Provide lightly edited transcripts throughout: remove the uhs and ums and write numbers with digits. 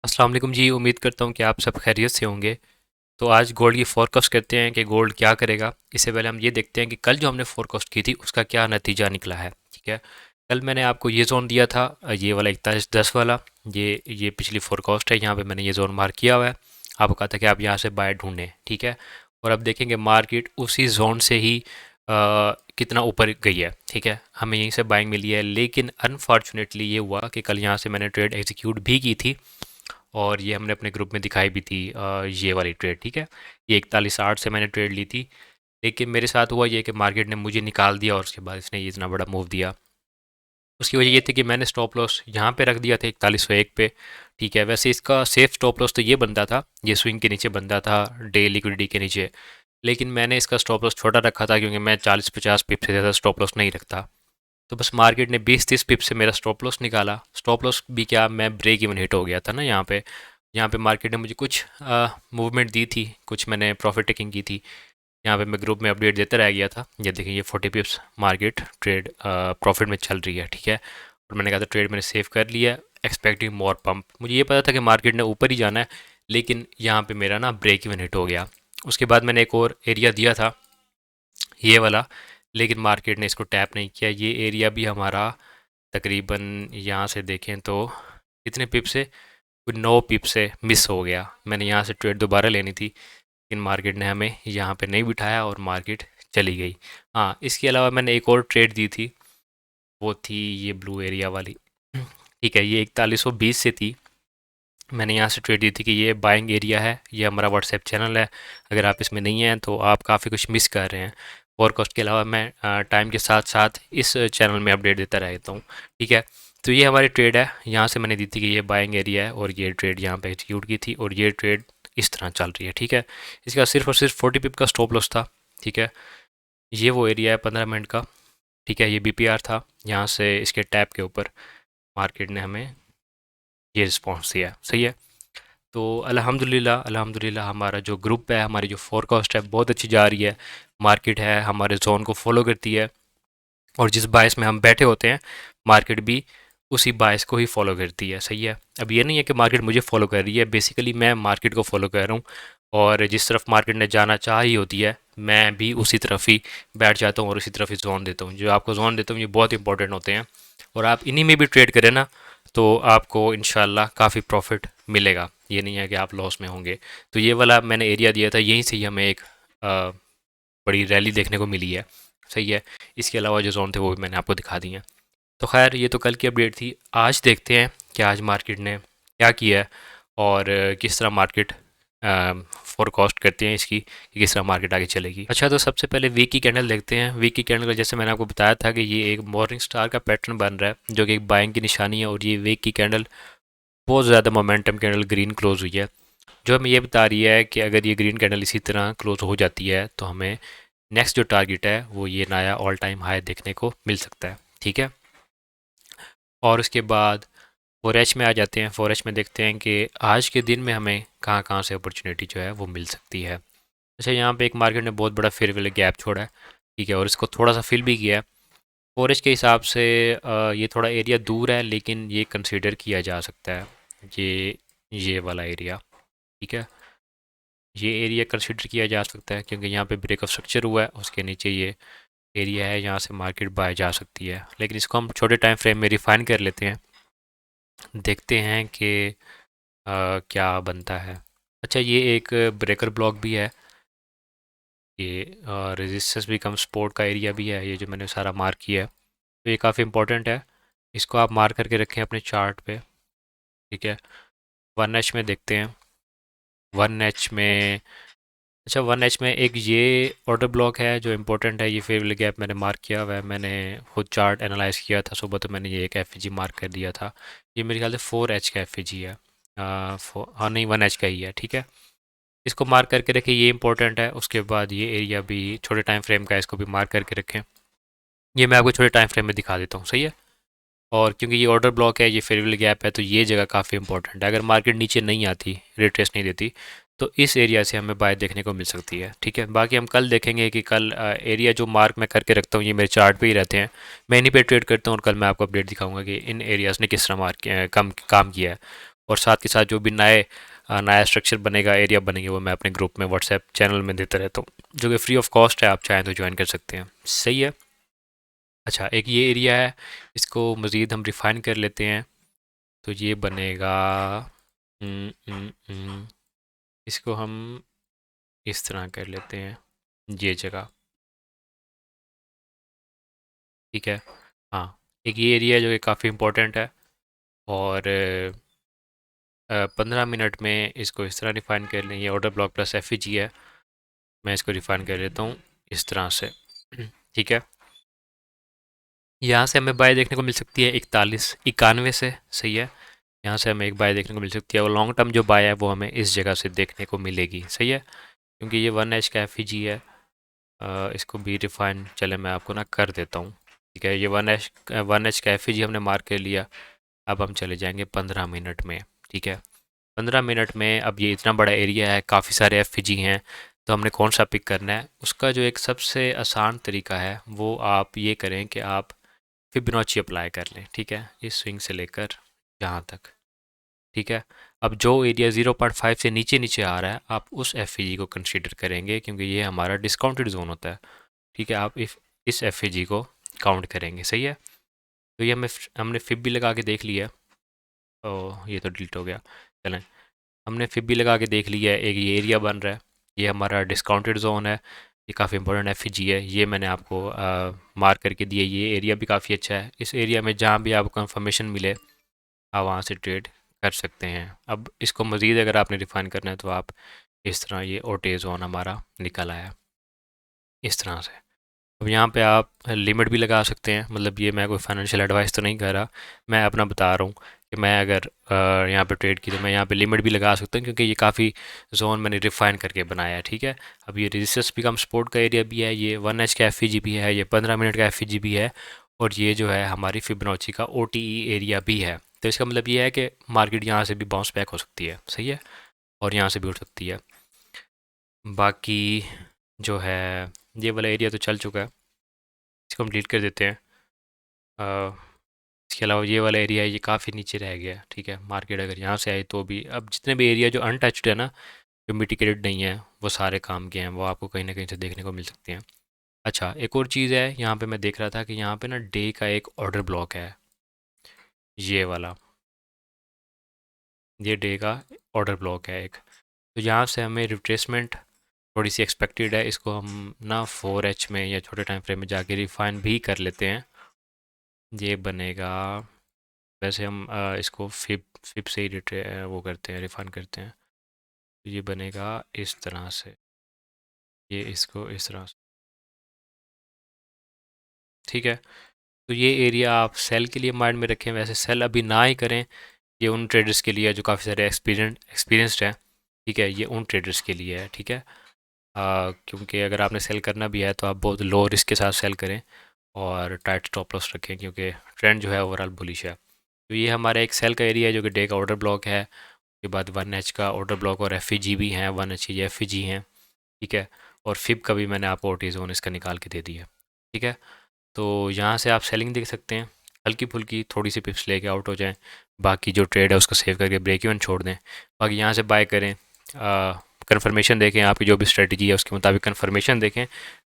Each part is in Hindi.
अस्सलाम वालेकुम जी। उम्मीद करता हूँ कि आप सब खैरियत से होंगे। तो आज गोल्ड की फोरकास्ट करते हैं कि गोल्ड क्या करेगा। इससे पहले हम ये देखते हैं कि कल जो हमने फोरकास्ट की थी उसका क्या नतीजा निकला है। ठीक है, कल मैंने आपको ये जोन दिया था, ये वाला 4110 वाला। ये पिछली फोरकास्ट है, यहाँ पे मैंने ये जोन मार्क किया हुआ है। आपको कहा था कि आप यहाँ से बाय ढूंढें। ठीक है, और अब देखेंगे मार्केट उसी जोन से ही कितना ऊपर गई है। ठीक है, हमें यहीं से बाइंग मिली है, लेकिन अनफॉर्चुनेटली ये हुआ कि कल यहाँ से मैंने ट्रेड एग्जीक्यूट भी की थी और ये हमने अपने ग्रुप में दिखाई भी थी, ये वाली ट्रेड। ठीक है, ये 41.8 से मैंने ट्रेड ली थी, लेकिन मेरे साथ हुआ ये कि मार्केट ने मुझे निकाल दिया और उसके बाद इसने ये इतना बड़ा मूव दिया। उसकी वजह ये थी कि मैंने स्टॉप लॉस यहाँ पे रख दिया था 4101 पे। ठीक है, वैसे इसका सेफ स्टॉप लॉस तो ये बनता था, ये स्विंग के नीचे बनता था, डे लिक्विडिटी के नीचे। लेकिन मैंने इसका स्टॉप लॉस छोटा रखा था क्योंकि मैं 40-50 पिप से ज़्यादा स्टॉप लॉस नहीं रखता। तो बस मार्केट ने 20-30 पिप से मेरा स्टॉप लॉस निकाला। स्टॉप लॉस भी क्या, मैं ब्रेक इवन हिट हो गया था ना यहाँ पे। यहाँ पे मार्केट ने मुझे कुछ मूवमेंट दी थी, कुछ मैंने प्रॉफिट टेकिंग की थी। यहाँ पे मैं ग्रुप में अपडेट देता रह गया था। ये देखिए, ये 40 पिप्स मार्केट ट्रेड प्रॉफिट में चल रही है। ठीक है, और मैंने कहा था ट्रेड मैंने सेव कर लिया, एक्सपेक्टिंग मोर पंप। मुझे ये पता था कि मार्केट ने ऊपर ही जाना है, लेकिन यहाँ पे मेरा ना ब्रेक इवन हिट हो गया। उसके बाद मैंने एक और एरिया दिया था, ये वाला, लेकिन मार्केट ने इसको टैप नहीं किया। ये एरिया भी हमारा तकरीबन यहाँ से देखें तो कितने पिप से, 9 पिप से मिस हो गया। मैंने यहाँ से ट्रेड दोबारा लेनी थी, लेकिन मार्केट ने हमें यहाँ पे नहीं बिठाया और मार्केट चली गई। हाँ, इसके अलावा मैंने एक और ट्रेड दी थी, वो थी ये ब्लू एरिया वाली। ठीक है, ये 4120 से थी। मैंने यहाँ से ट्रेड दी थी कि ये बाइंग एरिया है, ये हमारा व्हाट्सएप चैनल है। अगर आप इसमें नहीं हैं तो आप काफ़ी कुछ मिस कर रहे हैं। फोरकास्ट के अलावा मैं टाइम के साथ साथ इस चैनल में अपडेट देता रहता हूँ। ठीक है, तो ये हमारी ट्रेड है, यहाँ से मैंने दी थी कि ये बाइंग एरिया है और ये ट्रेड यहाँ पे एग्जीक्यूट की थी और ये ट्रेड इस तरह चल रही है। ठीक है, इसका सिर्फ और सिर्फ 40 पिप का स्टॉप लॉस था। ठीक है, ये वो एरिया है 15 मिनट का। ठीक है, ये बीपीआर था, यहाँ से इसके टैप के ऊपर मार्केट ने हमें ये रिस्पॉन्स दिया। सही है, तो अल्हम्दुलिल्लाह अल्हम्दुलिल्लाह हमारा जो ग्रुप है, हमारी जो फोरकास्ट है बहुत अच्छी जा रही है। मार्केट है हमारे जोन को फॉलो करती है, और जिस बायस में हम बैठे होते हैं मार्केट भी उसी बायस को ही फॉलो करती है। सही है, अब ये नहीं है कि मार्केट मुझे फॉलो कर रही है, बेसिकली मैं मार्केट को फॉलो कर रहा हूँ। और जिस तरफ मार्केट ने जाना चाह ही होती है, मैं भी उसी तरफ ही बैठ जाता हूँ और उसी तरफ ही जोन देता हूँ। जो आपको जोन देता हूँ ये बहुत इंपॉर्टेंट होते हैं, और आप इन्हीं में भी ट्रेड करें ना, तो आपको इंशाल्लाह काफ़ी प्रॉफिट मिलेगा। ये नहीं है कि आप लॉस में होंगे। तो ये वाला मैंने एरिया दिया था, यहीं से ही हमें एक बड़ी रैली देखने को मिली है। सही है, इसके अलावा जो जोन थे वो भी मैंने आपको दिखा दिए हैं। तो खैर, ये तो कल की अपडेट थी। आज देखते हैं कि आज मार्केट ने क्या किया है और किस तरह मार्केट फोरकास्ट करते हैं इसकी कि किस तरह मार्केट आगे चलेगी। अच्छा, तो सबसे पहले वीक की कैंडल देखते हैं। वीक की कैंडल का जैसे मैंने आपको बताया था कि ये एक मॉर्निंग स्टार का पैटर्न बन रहा है, जो कि एक बाइंग की निशानी है, और ये वीक की कैंडल बहुत ज़्यादा मोमेंटम कैंडल ग्रीन क्लोज हुई है, जो हमें ये बता रही है कि अगर ये ग्रीन कैंडल इसी तरह क्लोज हो जाती है तो हमें नेक्स्ट जो टारगेट है वो ये नया ऑल टाइम हाई देखने को मिल सकता है। ठीक है, और उसके बाद फोर एच में आ जाते हैं। फोर एच में देखते हैं कि आज के दिन में हमें कहाँ कहाँ से अपॉर्चुनिटी जो है वो मिल सकती है। अच्छा, यहाँ पे एक मार्केट ने बहुत बड़ा फेयर वैल्यू गैप छोड़ा है। ठीक है, और इसको थोड़ा सा फिल भी किया है। फोर एच के हिसाब से ये थोड़ा एरिया दूर है, लेकिन ये कंसीडर किया जा सकता है। ये वाला एरिया, ठीक है, ये एरिया कंसिडर किया जा सकता है क्योंकि यहाँ पे ब्रेक ऑफ स्ट्रक्चर हुआ है, उसके नीचे ये एरिया है, यहाँ से मार्केट बाय जा सकती है। लेकिन इसको हम छोटे टाइम फ्रेम में रिफाइन कर लेते हैं, देखते हैं कि क्या बनता है। अच्छा, ये एक ब्रेकर ब्लॉक भी है, ये रेजिस्टेंस भी कम सपोर्ट का एरिया भी है, ये जो मैंने सारा मार्क किया है। तो ये काफ़ी इंपॉर्टेंट है, इसको आप मार्क करके रखें अपने चार्ट पे। ठीक है, वन एच में देखते हैं। वन एच में, अच्छा, वन एच में एक ये ऑर्डर ब्लॉक है जो इंपॉर्टेंट है। ये फेवरेट गैप मैंने मार्क किया हुआ है, मैंने खुद चार्ट एनालाइज किया था सुबह, तो मैंने ये एक एफ मार्क कर दिया था। ये मेरे ख्याल से 4H का एफ है। हाँ नहीं, 1H का ही है। ठीक है, इसको मार्क करके रखें, ये इंपॉर्टेंट है। उसके बाद ये एरिया भी छोटे टाइम फ्रेम का है, इसको भी मार्क करके रखें। ये मैं आपको छोटे टाइम फ्रेम में दिखा देता हूँ। सही है, और क्योंकि ये ऑर्डर ब्लॉक है, ये फेवरेबल गैप है, तो ये जगह काफ़ी इंपॉर्टेंट है। अगर मार्केट नीचे नहीं आती, रिट्रेस नहीं देती, तो इस एरिया से हमें बाय देखने को मिल सकती है। ठीक है, बाकी हम कल देखेंगे कि कल एरिया जो मार्क मैं करके रखता हूँ ये मेरे चार्ट पे ही रहते हैं, मैं इन्हीं पे ट्रेड करता हूँ, और कल मैं आपको अपडेट दिखाऊंगा कि इन एरियाज़ ने किस तरह मार्क काम काम किया है। और साथ के साथ जो भी नया स्ट्रक्चर बनेगा, एरिया बनेंगे, वो मैं अपने ग्रुप में व्हाट्सएप चैनल में देता रहता हूँ, जो कि फ्री ऑफ कॉस्ट है, आप चाहें तो ज्वाइन कर सकते हैं। सही है। अच्छा, एक ये एरिया है, इसको मज़ीद हम रिफ़ाइन कर लेते हैं। तो ये बनेगा, हम्म, हम्म, इसको हम इस तरह कर लेते हैं, ये जगह। ठीक है। हाँ, एक ये एरिया है जो कि काफ़ी इम्पोर्टेंट है। और 15 मिनट में इसको इस तरह रिफ़ाइन कर लें। ये ऑर्डर ब्लॉक प्लस एफ है। मैं इसको रिफ़ाइन कर लेता हूँ इस तरह से। ठीक है। यहाँ से हमें बाय देखने को मिल सकती है 41 91 से। सही है। यहाँ से हमें एक बाय देखने को मिल सकती है, और लॉन्ग टर्म जो बाय है वो हमें इस जगह से देखने को मिलेगी। सही है। क्योंकि ये 1H का एफ है। इसको भी रिफाइन चले मैं आपको ना कर देता हूँ। ठीक है, ये 1H का एफ हमने मार्क कर लिया। अब हम चले जाएंगे 15 मिनट में। ठीक है। 15 मिनट में अब ये इतना बड़ा एरिया है, काफ़ी सारे एफ हैं, तो हमने कौन सा पिक करना है? उसका जो एक सबसे आसान तरीका है वो आप ये करें कि आप फिबोनाची अप्लाई कर लें। ठीक है, इस स्विंग से लेकर यहाँ तक। ठीक है। अब जो एरिया 0.5 से नीचे नीचे आ रहा है, आप उस एफ को कंसीडर करेंगे, क्योंकि ये हमारा डिस्काउंटेड जोन होता है। ठीक है, आप इस एफ को काउंट करेंगे। सही है। तो ये हमने फिब भी लगा के देख लिया। ओ, ये तो डिलीट हो गया। चलें, हमने फिब भी लगा के देख लिया है, एक ये एरिया बन रहा है, ये हमारा डिस्काउंटेड जोन है। ये काफ़ी इंपॉर्टेंट एफ है, ये मैंने आपको मार्क करके दिया। ये एरिया भी काफ़ी अच्छा है। इस एरिया में जहाँ भी आपको कंफर्मेशन मिले, आप वहाँ से ट्रेड कर सकते हैं। अब इसको मज़ीद अगर आपने रिफ़ाइन करना है तो आप इस तरह, ये ओटे जोन हमारा निकल आया इस तरह से। अब यहाँ पे आप लिमिट भी लगा सकते हैं, मतलब ये मैं कोई फाइनेंशियल एडवाइस तो नहीं कर रहा, मैं अपना बता रहा हूँ कि मैं अगर यहाँ पे ट्रेड की तो मैं यहाँ पे लिमिट भी लगा सकता हूँ, क्योंकि ये काफ़ी जोन मैंने रिफ़ाइन करके बनाया है। ठीक है। अब ये रेजिस्टेंस भी कम सपोर्ट का एरिया भी है, ये 1H का एफ भी है, ये 15 मिनट का एफ भी है, और ये जो है हमारी फिबोनाची का OTE एरिया भी है। तो इसका मतलब ये है कि मार्केट यहाँ से भी बाउंस बैक हो सकती है। सही है। और यहाँ से भी उठ सकती है। बाकी जो है, ये वाला एरिया तो चल चुका है, इसको हम डिलीट कर देते हैं। अ, इसके अलावा ये वाला एरिया है, ये काफ़ी नीचे रह गया है। ठीक है, मार्केट अगर यहाँ से आई तो भी, अब जितने भी एरिया जो अनटच्ड है ना, जो मिटिगेटेड नहीं है, वो सारे काम के हैं, वो आपको कहीं ना कहीं से देखने को मिल सकते हैं। अच्छा, एक और चीज़ है, यहाँ पे मैं देख रहा था कि यहाँ पे ना डे का एक ऑर्डर ब्लॉक है, ये वाला, ये डे का ऑर्डर ब्लॉक है एक। तो यहाँ से हमें रिट्रेसमेंट थोड़ी सी एक्सपेक्टेड है। इसको हम ना 4H में या छोटे टाइम फ्रेम में जाके रिफाइन भी कर लेते हैं। ये बनेगा, वैसे हम इसको फिब फिब से ही वो करते हैं, रिफाइन करते हैं। तो ये बनेगा इस तरह से, ये इसको इस तरह से। ठीक है। तो ये एरिया आप सेल के लिए माइंड में रखें, वैसे सेल अभी ना ही करें। ये उन ट्रेडर्स के लिए है जो काफ़ी सारे एक्सपीरियंस्ड हैं। ठीक है, ये उन ट्रेडर्स के लिए है। ठीक है। क्योंकि अगर आपने सेल करना भी है तो आप बहुत लो रिस्क के साथ सेल करें, और टाइट स्टॉप लॉस रखें, क्योंकि ट्रेंड जो है ओवरऑल बुलिश है। तो ये हमारा एक सेल का एरिया है, जो कि डे का ऑर्डर ब्लॉक है। उसके बाद 1H का ऑर्डर ब्लॉक और एफ भी हैं, 1H की एफ हैं। ठीक है। और फिब का भी मैंने आपको OT जोन इसका निकाल के दे दिया। ठीक है। तो यहाँ से आप सेलिंग देख सकते हैं, हल्की फुल्की थोड़ी सी पिप्स लेके आउट हो जाएं, बाकी जो ट्रेड है उसको सेव करके ब्रेक इवन छोड़ दें। बाकी यहाँ से बाय करें, कंफर्मेशन देखें, आपकी जो भी स्ट्रेटजी है उसके मुताबिक कंफर्मेशन देखें,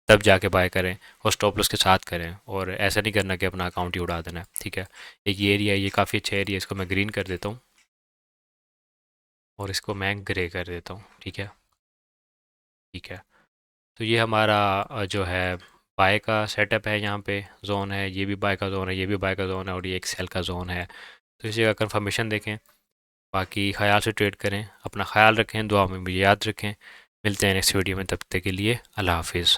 तब जाके बाय करें, और स्टॉप लॉस के साथ करें, और ऐसा नहीं करना कि अपना अकाउंट ही उड़ा देना है। ठीक है। एक ये एरिया, ये काफ़ी अच्छा एरिया, इसको मैं ग्रीन कर देता हूँ, और इसको मैं ग्रे कर देता हूँ। ठीक है। ठीक है। तो ये हमारा जो है बाय का सेटअप है, यहाँ पे जोन है, ये भी बाय का जोन है, ये भी बाय का जोन है, और ये एक सेल का जोन है। तो इसी का कंफर्मेशन देखें, बाकी ख्याल से ट्रेड करें, अपना ख्याल रखें, दुआ में मुझे याद रखें। मिलते हैं नेक्स्ट वीडियो में, तब तक के लिए अल्लाह हाफिज़।